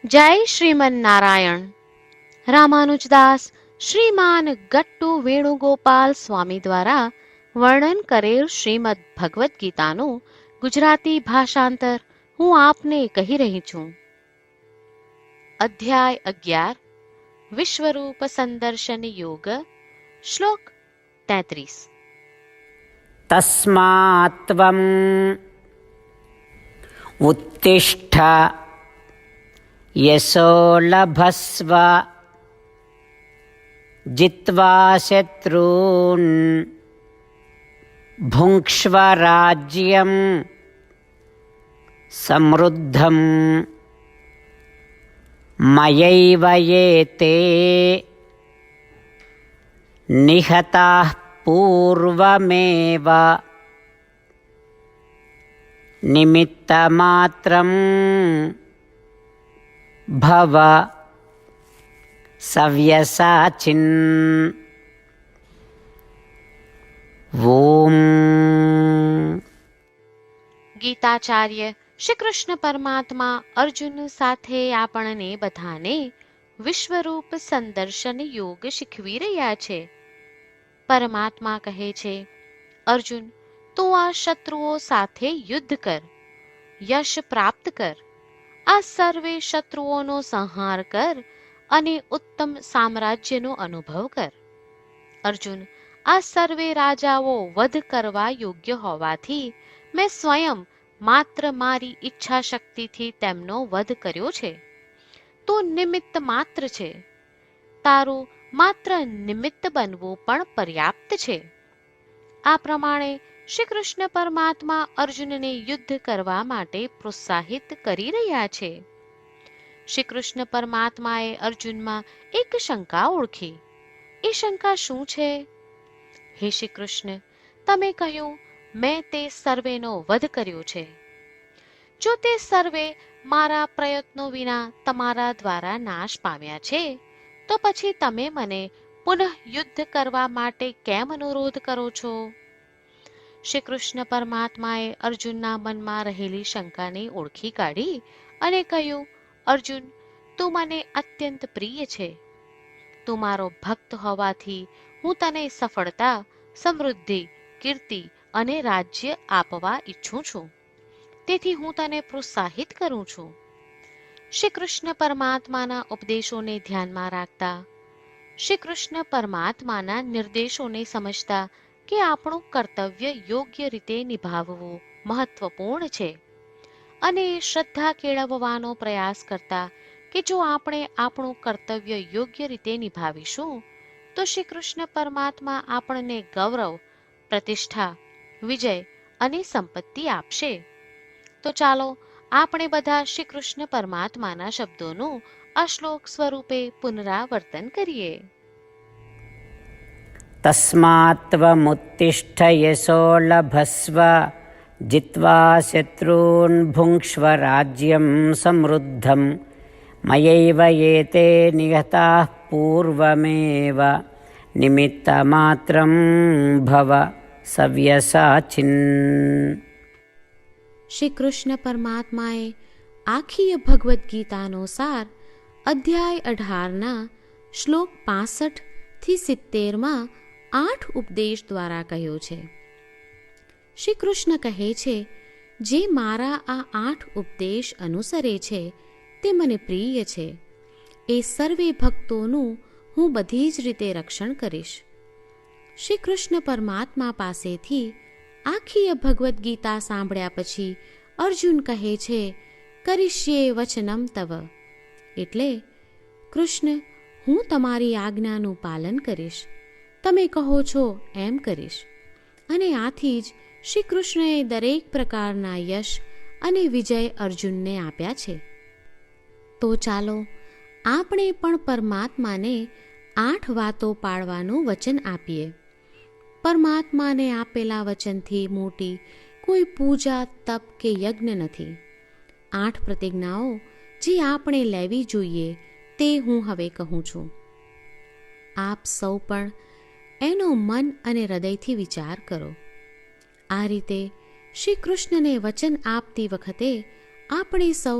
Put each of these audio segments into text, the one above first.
જય શ્રીમન નારાયણ. રામાનુજદાસ શ્રીમાન ગટ્ટુ વેણુગોપાલ સ્વામી દ્વારા વર્ણન કરેલ શ્રીમદ ભગવદ્ ગીતાનું ગુજરાતી ભાષાંતર હું આપને કહી રહી છું. અધ્યાય 11 વિશ્વરૂપ સંદર્શન યોગ. શ્લોક 33. તસ્માત્ ત્વમ ઉત્તિષ્ઠ યશો લભસ્વ જિત્વા શત્રૂન ભુંક્ષ્વ રાજ્યમ સમૃદ્ધમ મયૈવ યેતે નિહતાઃ પૂર્વમેવ નિમિત્તમાત્રં ભવ સવ્યસાચિન. ઓમ. ગીતાચાર્ય શ્રી કૃષ્ણ પરમાત્મા અર્જુન સાથે આપણને બધાને વિશ્વરૂપ સંદર્શન યોગ શીખવી રહ્યા છે. પરમાત્મા કહે છે, અર્જુન, તું આ શત્રુઓ સાથે યુદ્ધ કર, યશ પ્રાપ્ત કર, આ સર્વે શત્રુઓનો સંહાર કર અને ઉત્તમ સામ્રાજ્યનો અનુભવ કર. અર્જુન, આ સર્વે રાજાઓ વધ કરવા યોગ્ય હોવાથી મેં સ્વયં માત્ર મારી ઈચ્છા શક્તિથી તેમનો વધ કર્યો છે. તું નિમિત્ત માત્ર છે. તારું માત્ર નિમિત્ત બનવું પણ પર્યાપ્ત છે. આ પ્રમાણે શ્રી કૃષ્ણ પરમાત્મા અર્જુનને યુદ્ધ કરવા માટે પ્રોત્સાહિત કરી રહ્યા છે. શ્રી કૃષ્ણ પરમાત્માએ અર્જુનમાં એક શંકા ઓળખી. એ શંકા શું છે? હે શ્રી કૃષ્ણ, તમે કહ્યું મેં તે સર્વેનો વધ કર્યો છે. જો તે સર્વે મારા પ્રયત્નો વિના તમારા દ્વારા નાશ પામ્યા છે, તો પછી તમે મને પુનઃ યુદ્ધ કરવા માટે કેમ અનુરોધ કરો છો? શ્રી કૃષ્ણ પરમાત્માએ અર્જુનના મનમાં રહેલી શંકાને ઓળખી કાઢી અને કહ્યું, અર્જુન, તું મને અત્યંત પ્રિય છે. તું મારો ભક્ત હોવાથી હું તને સફળતા, સમૃદ્ધિ, કીર્તિ અને રાજ્ય આપવા ઈચ્છું છું. તેથી હું તને પ્રોત્સાહિત કરું છું. શ્રી કૃષ્ણ પરમાત્માના ઉપદેશોને ધ્યાનમાં રાખતા, શ્રી કૃષ્ણ પરમાત્માના નિર્દેશોને સમજતા કે આપણું કર્તવ્ય યોગ્ય રીતે નિભાવવું મહત્વપૂર્ણ છે, અને શ્રદ્ધા કેળવવાનો પ્રયાસ કરતા કે જો આપણે આપણું કર્તવ્ય યોગ્ય રીતે નિભાવીશું તો શ્રી કૃષ્ણ પરમાત્મા આપણને ગૌરવ, પ્રતિષ્ઠા, વિજય અને સંપત્તિ આપશે. તો ચાલો આપણે બધા શ્રી કૃષ્ણ પરમાત્માના શબ્દોનું આ શ્લોક સ્વરૂપે પુનરાવર્તન કરીએ. તસ્માત્ ત્વમુત્તિષ્ઠ યશો લભસ્વ જિત્વા શત્રૂન ભુંક્ષ્વ રાજ્યમ સમૃદ્ધમ મયૈવ યેતે નિહતાઃ પૂર્વમેવ નિમિત્તમાત્રં ભવ સવ્યસાચિન. શ્રી કૃષ્ણ પરમાત્માએ આખી ભગવદ્ ગીતાનો સાર અધ્યાય 18ના શ્લોક 65 થી 70માં 8 ઉપદેશ દ્વારા કહ્યો છે. શ્રી કૃષ્ણ કહે છે, જે મારા આ 8 ઉપદેશ અનુસરે છે તે મને પ્રિય છે. એ સર્વે ભક્તોનું હું બધી જ રીતે રક્ષણ કરીશ. શ્રી કૃષ્ણ પરમાત્મા પાસેથી આખી ભગવદ્ ગીતા સાંભળ્યા પછી અર્જુન કહે છે, કરિષ્યે વચનમ તવ, એટલે કૃષ્ણ, હું તમારી આજ્ઞાનું પાલન કરીશ, તમે કહો છો એમ કરીશ. અને આથી જ શ્રી કૃષ્ણએ દરેક પ્રકારના યશ અને વિજય અર્જુનને આપ્યા છે. તો ચાલો આપણે પણ પરમાત્માને 8 વાતો પાળવાનું વચન આપીએ. પરમાત્માને આપેલા વચનથી મોટી કોઈ પૂજા, તપ કે યજ્ઞ નથી. 8 પ્રતિજ્ઞાઓ જે આપણે લેવી જોઈએ તે હું હવે કહું છું. આપ સૌ પણ એનો મન અને હૃદયથી વિચાર કરો. આ રીતે શ્રી કૃષ્ણને વચન આપતી વખતે આપણે સૌ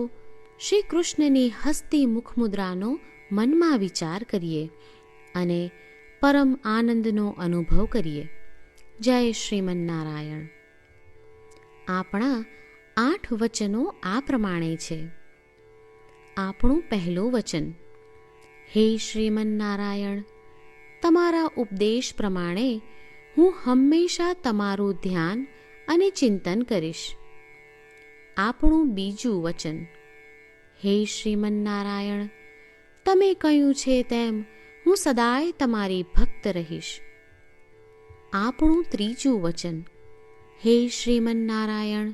શ્રી કૃષ્ણની હસતી મુખમુદ્રાનો મનમાં વિચાર કરીએ અને પરમ આનંદનો અનુભવ કરીએ. જય શ્રીમન્નારાયણ. આપણા 8 વચનો આ પ્રમાણે છે. આપણું પહેલું વચન: હે શ્રીમન્નારાયણ, તમારા ઉપદેશ પ્રમાણે હું હંમેશા તમારું ધ્યાન અને ચિંતન કરીશ. આપણું બીજું વચન: હે શ્રીમન્નારાયણ, તમે કહ્યું છે તેમ હું સદાય તમારી ભક્ત રહીશ. આપણું ત્રીજું વચન: હે શ્રીમન્નારાયણ,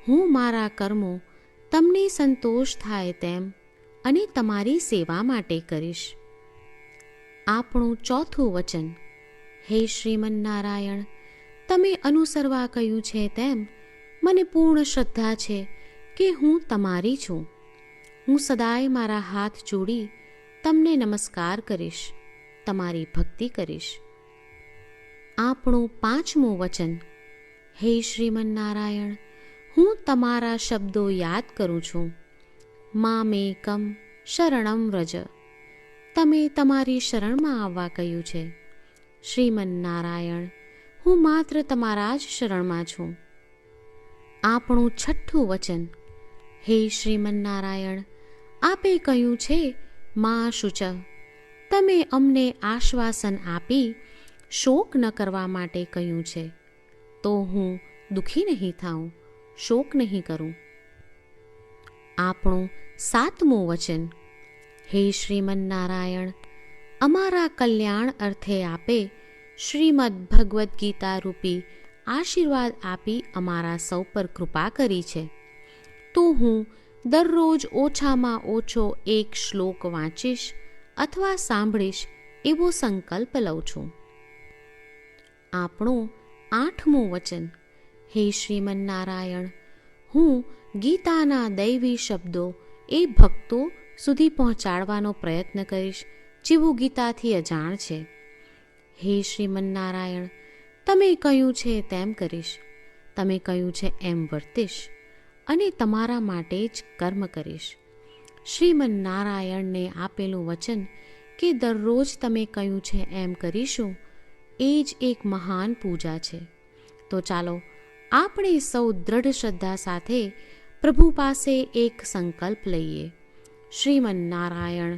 હું મારા કર્મો તમને સંતોષ થાય તેમ અને તમારી સેવા માટે કરીશ. આપણું ચોથું વચન: હે શ્રીમન્નારાયણ, તમે અનુસરવા કહ્યું છે તેમ મને પૂર્ણ શ્રદ્ધા છે કે હું તમારી છું. હું સદાય મારા હાથ જોડી તમને નમસ્કાર કરીશ, તમારી ભક્તિ કરીશ. આપણું પાંચમું વચન: હે શ્રીમન્નારાયણ, હું તમારા શબ્દો યાદ કરું છું. મામેકમ શરણમ વ્રજ, તમે તમારી શરણમાં આવવા કહ્યું છે. શ્રીમન્નારાયણ, હું માત્ર તમારા જ શરણમાં છું. આપણું છઠ્ઠું વચન: હે શ્રીમન્નારાયણ, આપે કહ્યું છે મા શુચ, તમે અમને આશ્વાસન આપી શોક ન કરવા માટે કહ્યું છે, તો હું દુઃખી નહીં થાઉં, શોક નહીં કરું. આપણું સાતમું વચન: હે શ્રીમન્નારાયણ, અમારા કલ્યાણ અર્થે આપે શ્રીમદ્ ભગવદ્ ગીતા રૂપી આશીર્વાદ આપી અમારા સૌ પર કૃપા કરી છે, તો હું દરરોજ ઓછામાં ઓછો 1 શ્લોક વાંચીશ અથવા સાંભળીશ એવો સંકલ્પ લઉં છું. આપણું આઠમું વચન: હે શ્રીમન્નારાયણ, હું ગીતાના દૈવી શબ્દો એ ભક્તો સુધી પહોંચાડવાનો પ્રયત્ન કરીશ જેઓ ગીતાથી અજાણ છે. હે શ્રીમન્નારાયણ, તમે કહ્યું છે તેમ કરીશ, તમે કહ્યું છે એમ વર્તીશ અને તમારા માટે જ કર્મ કરીશ. શ્રીમન્નારાયણને આપેલું વચન કે દરરોજ તમે કહ્યું છે એમ કરીશું, એ જ એક મહાન પૂજા છે. તો ચાલો આપણે સૌ દ્રઢ શ્રદ્ધા સાથે પ્રભુ પાસે એક સંકલ્પ લઈએ. શ્રીમન્નારાયણ,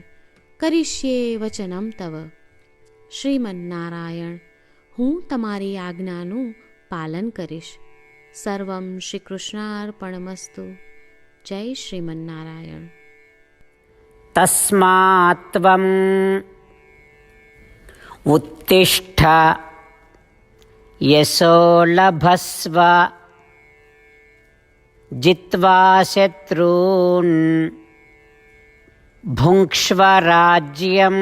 કરીશ્યે વચનમ તવ. શ્રીમન્નારાયણ, હું તમારી આજ્ઞાનું પાલન કરીશ. સર્વમ શ્રી કૃષ્ણાર્પણમસ્તુ. જય શ્રીમન્નારાયણ. તસ્માત્ ત્વમ ઉત્તિષ્ઠ યશો લભસ્વ જિત્વા શત્રૂન ભુંક્ષ્વ રાજ્યમ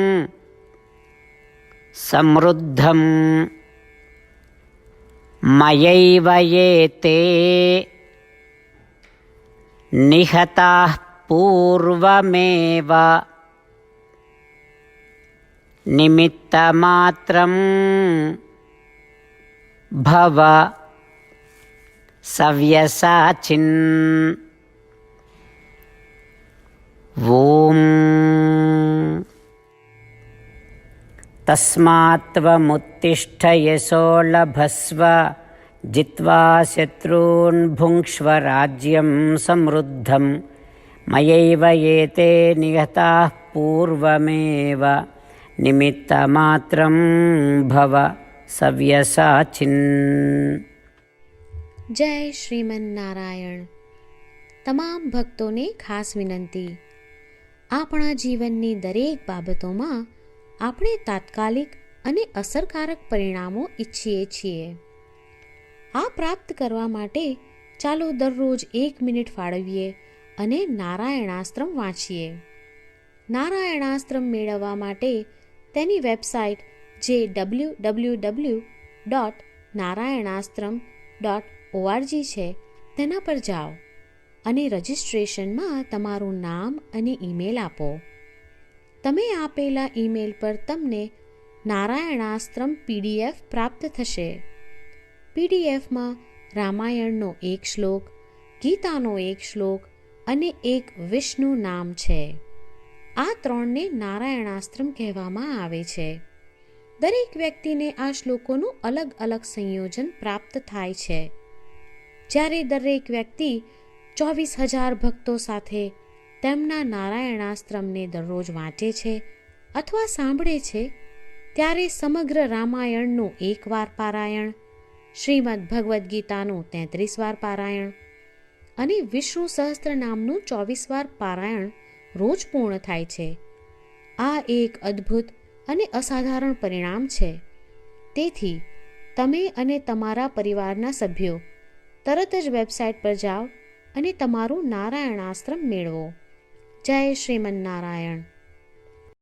સમૃદ્ધમ મયૈવ યેતે નિહતાઃ પૂર્વમેવ નિમિત્તમાત્રં ભવ સવ્યસાચિન. ઓમ તસ્માત્ ત્વમુત્તિષ્ઠ યશો લભસ્વ જિત્વા શત્રૂન ભુંક્ષ્વ રાજ્યમ સમૃદ્ધમ મયૈવ યેતે નિહતાઃ પૂર્વમેવ નિમિત્તમાત્રં ભવ સવ્યસાચિન. જય શ્રીમન્નારાયણ. તમામ ભક્તોને ખાસ વિનંતી: આપણા જીવનની દરેક બાબતોમાં આપણે તાત્કાલિક અને અસરકારક પરિણામો ઈચ્છીએ છીએ. આ પ્રાપ્ત કરવા માટે ચાલો દરરોજ 1 મિનિટ ફાળવીએ અને નારાયણાસ્ત્રમ વાંચીએ. નારાયણાસ્ત્રમ મેળવવા માટે તેની વેબસાઇટ જે www.narayanaastram.org છે તેના પર જાઓ અને રજિસ્ટ્રેશનમાં તમારું નામ અને ઈમેલ આપો. તમે આપેલા ઈમેલ પર તમને નારાયણાસ્ત્રમ PDF પ્રાપ્ત થશે. PDFમાં રામાયણનો 1 શ્લોક, ગીતાનો 1 શ્લોક અને એક વિષ્ણુ નામ છે. આ 3ને નારાયણાસ્ત્રમ કહેવામાં આવે છે. દરેક વ્યક્તિને આ શ્લોકોનું અલગ અલગ સંયોજન પ્રાપ્ત થાય છે. જ્યારે દરેક વ્યક્તિ 24,000 ભક્તો સાથે તેમના નારાયણાસ્ત્રમને દરરોજ વાંચે છે અથવા સાંભળે છે, ત્યારે સમગ્ર રામાયણનું 1 વાર પારાયણ, શ્રીમદ્ ભગવદ્ ગીતાનું 33 વાર પારાયણ અને વિષ્ણુ સહસ્ત્ર નામનું 24 વાર પારાયણ રોજ પૂર્ણ થાય છે. આ એક અદ્ભુત અને અસાધારણ પરિણામ છે. તેથી તમે અને તમારા પરિવારના સભ્યો તરત જ વેબસાઇટ પર જાઓ અને તમારું નારાયણાસ્ત્રમ મેળવો. જય શ્રીમન્નારાયણ.